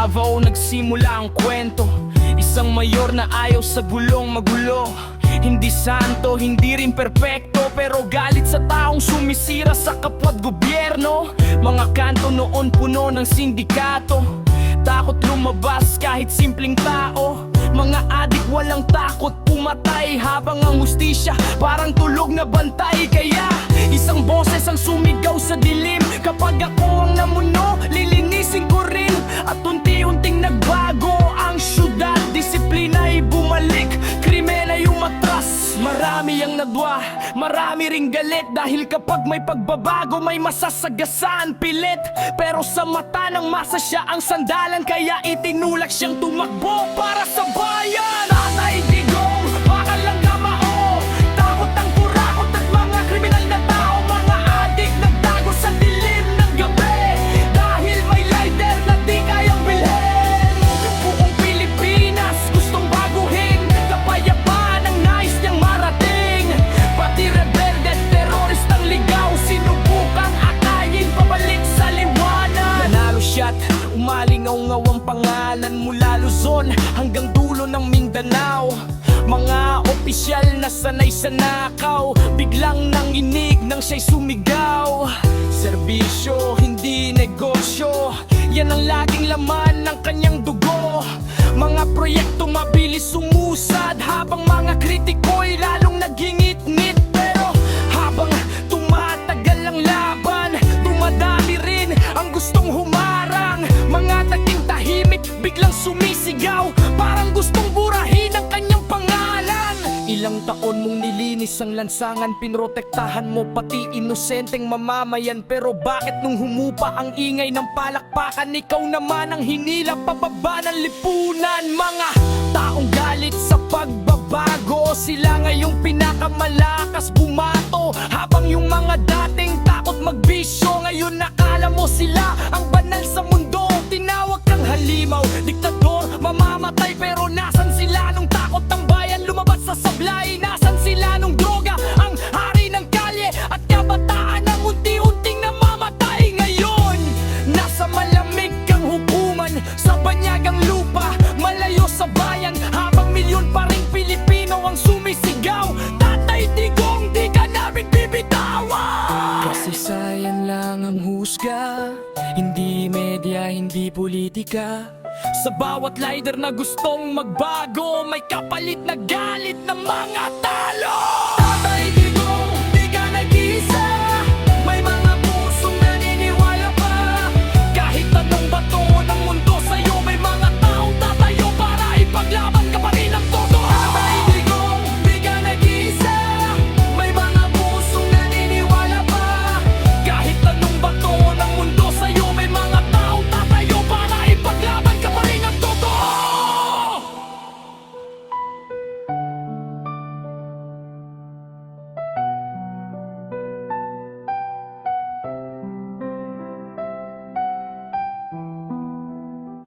Davao nagsimula ang kwento. Isang mayor na ayaw sa gulong magulo. Hindi santo, hindi rin perpekto, pero galit sa taong sumisira sa kapwa't gobyerno. Mga kanto noon puno ng sindikato, takot lumabas kahit simpleng tao. Mga adik walang takot pumatay, habang ang hustisya parang tulog na bantay. Kaya isang boses ang sumigaw sa dilim, kapag ako ang namuno, lilinisin ko rin. At unti-unting nagbago ang syudad, disiplina ay bumalik, krimen ay umatras. Marami ang nadwa, marami ring galit, dahil kapag may pagbabago may masasagasaan pilit. Pero sa mata ng masa siya ang sandalan, kaya itinulak siyang tumakbo para sa bayan. Tatay Digong, bakal lang kamao, takot ang kurakot at mga kriminal na tao. Mga adik nagtago sa dilim ng gabi, dahil may lighter na di kayang bilhin. Buong Pilipinas gustong baguhin, kapayapaan ang nais niyang marating. Pati rebelde at teroristang ligaw, sinubukang akayin pabalik sa liwanag. Nanalo siya't umalingaw-ngaw ang pangalan, mula Luzon hanggang dulo ng Mindanao. Mga opisyal na sanay sa nakaw, biglang nanginig nang siya'y sumigaw. Serbisyo, hindi negosyo, yan ang laging laman ng kanyang dugo. Mga proyekto mabilis sumusad, habang mga kritiko'y lalong nagingit-ngit. Pero habang tumatagal ang laban, dumadami rin ang gustong humarang. Mga dating tahimik biglang sumisigaw, parang gustong burahin ang kanyang pangalan. Ilang taon mong nilinis ang lansangan, pinrotektahan mo pati inosenteng mamamayan. Pero bakit nung humupa ang ingay ng palakpakan, ikaw naman ang hinila pababa ng lipunan? Mga taong galit sa pagbabago, sila ngayong pinakamalakas bumato, habang yung mga dating takot magbisyo, ngayon nakala mo sila ang banal sa mundo. Tinawag kang halimaw, diktador, mamamatay, pero nasan sila nung takot ng bayan lumabas sa sablay? Nasan sila nung droga ang hari ng kalye at kabataan ang unti-unting namamatay? Ngayon nasa malamig kang hukuman, sa banyagang lupa, malayo sa bayan, habang milyon pa ring Pilipino ang sumisigaw. Tatay Digong, di ka namin bibitawan. Kasi sayan lang ang husga, hindi media, hindi politika. Sa bawat leader na gustong magbago, may kapalit na galit ng mga talo.